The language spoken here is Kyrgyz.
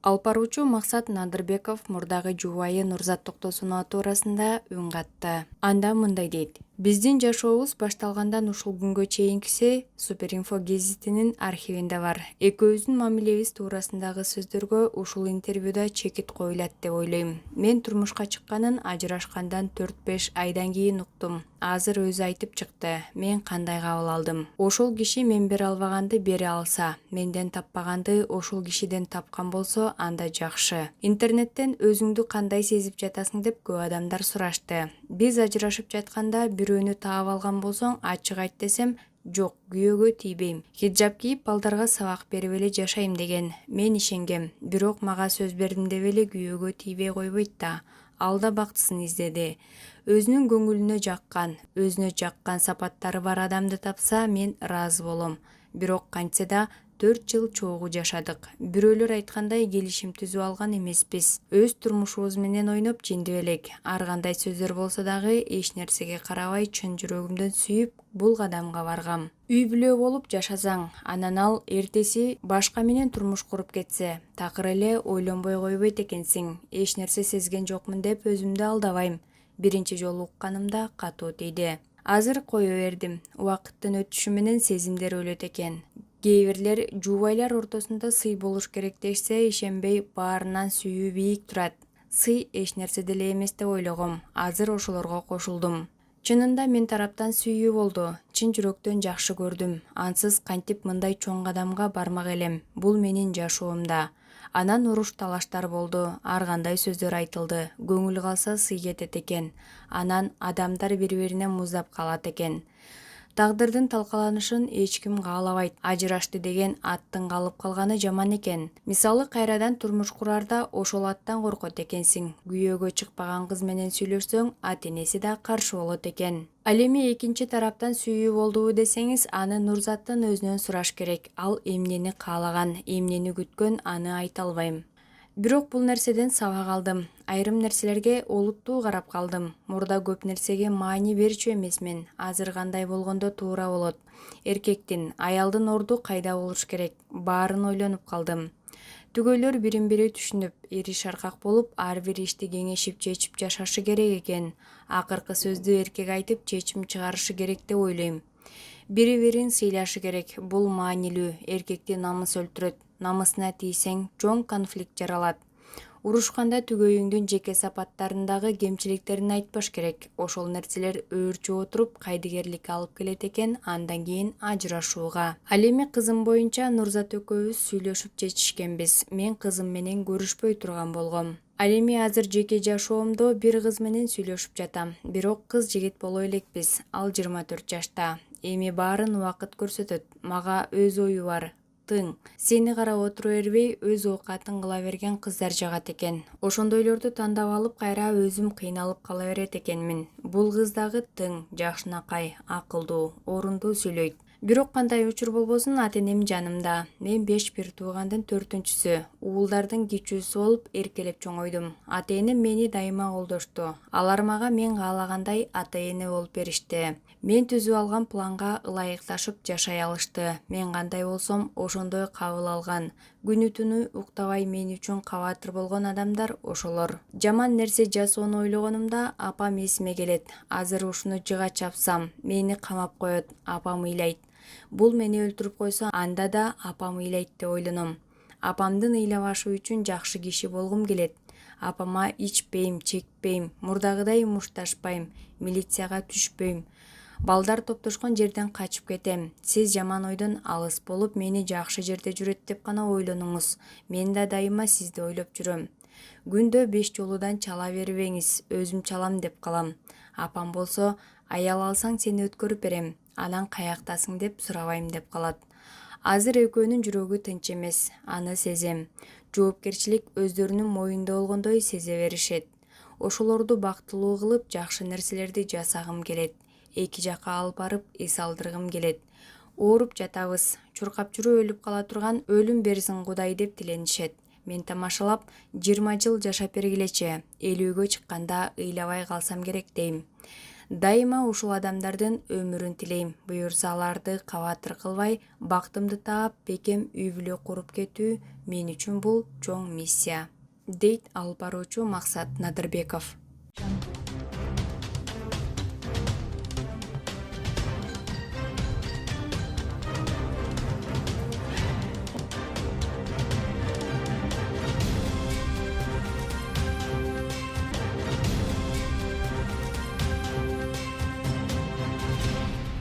Алып баруучу Максат Надырбеков мурдагы жубайы Нурзат Токтосунова туурасында үн катты. Анда мындай дейт: Биздин жашообуз башталгандан ушул күнгө чейинкиси Суперинфо гезитинин архивинде бар. Экөөбүздүн мамилебиз туурасындагы сөздөргө ушул интервьюда чекит коюлат деп ойлойм. Мен турмушка чыкканын ажырашкандан 4-5 айдан кийин уктум. Азыр өзү айтып чыкты. Мен кандай кабыл алдым. Ошол киши мен бере албаганды бере алса, менден таппаганды ошол кишиден тапкан болсо, анда жакшы. Интернеттен өзүңдү кандай сезип жатасың деп көп адамдар сурашты. Биз ажырашып жатканда бирөөнү таап алган болсоң, ачык айт десем, жок, күйөөгө тийбейм. Хиджаб кийип балдарга сабак берип эле жашайм деген. Мен ишенгем. Бирок мага сөз бердим деп эле күйөөгө тийбей койбойт да. Ал да бактысын издеди. Өзүнүн көңүлүнө жаккан сапаттары бар адамды тапса, мен ыраазы болом. Бирок кантсе да 4 жыл чогуу жашадык. Бирөөлөр айткандай келишим түзүп алган эмеспиз. Өз турмушубуз менен ойноп жиндеп элек. Ар кандай сөздөр болсо дагы эч нерсеге карабай чын жүрөгүмдөн сүйүп, бул кадамга баргам. Үй бүлө болуп жашасаң, анан ал эртеси башка менен турмуш куруп кетсе, такыр эле ойлонбой койбойт экенсиң. Эч нерсе сезген жокмун деп өзүмдү алдабайм. Биринчи жолу укканымда катуу тийди. Азыр кое бердим. Убакыттын өтүшү менен сезимдер өлөт экен. Кээ бирлер жубайлар ортосунда сый болуш керек дешсе, ишенбей баарынан сүйүү бийик турат. Сый эч нерсе деле эмес деп ойлогом. Азыр ошолорго кошулдум. Чынында мен тараптан сүйүү болду. Чын жүрөктөн жакшы көрдүм. Ансыз кантип мындай чоң кадамга бармак элем. Бул менин жашоомда. Анан уруш-талаштар болду. Ар кандай сөздөр айтылды. Көңүл калса сый кетет экен. Анан адамдар бири-бирине муздап калат экен. Тагдырдын талкаланышын эч ким каалабайт. Ажырашты деген аттын калып калганы жаман экен. Мисалы, кайрадан турмуш курарда ошол аттан коркот экенсиң. Күйөөгө чыкпаган кыз менен сүйлөшсөң, ата-энеси да каршы болот экен. Ал эми экинчи тараптан сүйүү болдубу десеңиз, аны Нурзаттын өзүнөн сураш керек. Ал эмнени каалаган, эмнени күткөн, аны айта албайм. Бирок бул нерседен сабак алдым. Айрым нерселерге олуттуу карап калдым. Мурда көп нерсеге маани берчү эмесмин. Азыр кандай болгондо туура болот. Эркектин, аялдын орду кайда болуш керек? Баарын ойлонуп калдым. Түгөйлөр бирин-бири түшүнүп, ири шаркак болуп, ар бир ишти кеңешип чечип жашашы керек экен. Акыркы сөздү эркек айтып чечим чыгарышы керек деп ойлойм. Бири-бирин сыйлашы керек. Бул маанилүү. Эркекти намыс өлтүрөт. Намысына тийсең, чоң конфликт жаралат. Урушканда түгөйүңдүн жеке сапаттарындагы кемчиликтерин айтпаш керек. Ошол нерселер өөрчүп отуруп кайдыгерликке алып келет экен, андан кийин ажырашууга. Ал эми кызым боюнча Нурзат экөөбүз сүйлөшүп чечишкенбиз. Мен кызым менен көрүшпөй турган болгом. Ал эми азыр жеке жашоомдо бир кыз менен сүйлөшүп жатам. Бирок кыз жигит боло элекпиз. Ал 24 жашта. Эми баарын убакыт көрсөтөт. Мага өз ою бар. Тың. Сени карап отура бербей, өз оокатын кыла берген кыздар жагат экен. Ошондойлорду тандап алып, кайра өзүм кыйналып кала берет экенмин. Бул кыз дагы тың, жакшынакай, акылдуу, орундуу сүйлөйт. Бирок кандай учур болбосун, ата-энем жанымда. Мен 5 бир туугандын 4-сү. Уулдардын кичүүсү болуп, эркелеп чоңойдум. Ата-энем мени дайыма колдошту. Алар мага мен каалагандай ата-эне болуп беришти. Мен түзүп алган планга ылайыкташып жашай алышты. Мен кандай болсом, ошондой кабыл алган. Күнү-түнү уктабай мен үчүн кабатыр болгон адамдар ошолор. Жаман нерсе жасоону ойлогонумда апам эсиме келет. Азыр ушуну жыга чапсам, мени камап коет, апам ыйлайт. Бул мени өлтүрүп койсо, анда да апам ыйлайт деп ойлоном. Апамдын ыйлабашы үчүн жакшы киши болгум келет. Апама ичпейм, чекпейм, мурдагыдай мушташпайм, милицияга түшпөйм. Балдар топтошкон жерден качып кетем. Сиз жаман ойдон алыс болуп, мени жакшы жерде жүрөт деп гана ойлонуңуз. Мен да дайыма сизди ойлоп жүрөм. Күндө 5 жолудан чала бербеңиз, өзүм чалам деп калам. Апам болсо, аял алсаң сени өткөрүп берем. Анан каяктасың деп сурабайм деп калат. Азыр экөөнүн жүрөгү тынч эмес, аны сезем. Жоопкерчилик өздөрүнүн моюнда болгондой сезе беришет. Ошолорду бактылуу кылып, жакшы нерселерди жасагым келет. Эки жака алып барып эс алдыргым келет. Ооруп жатабыз, чуркап жүрүп өлүп кала турган өлүм берсин Кудай деп тиленишет. Мен тамашалап 20 жыл жашап бергилечи, 50-гө чыкканда ыйлабай калсам керек дейм. Дайыма ушул адамдардын өмүрүн тилейм. Буюрса аларды кабатыр кылбай, бактымды таап, бекем үй бүлө куруп кетүү Мен үчүн бул чоң миссия, дейт алып баруучу Максат Надырбеков.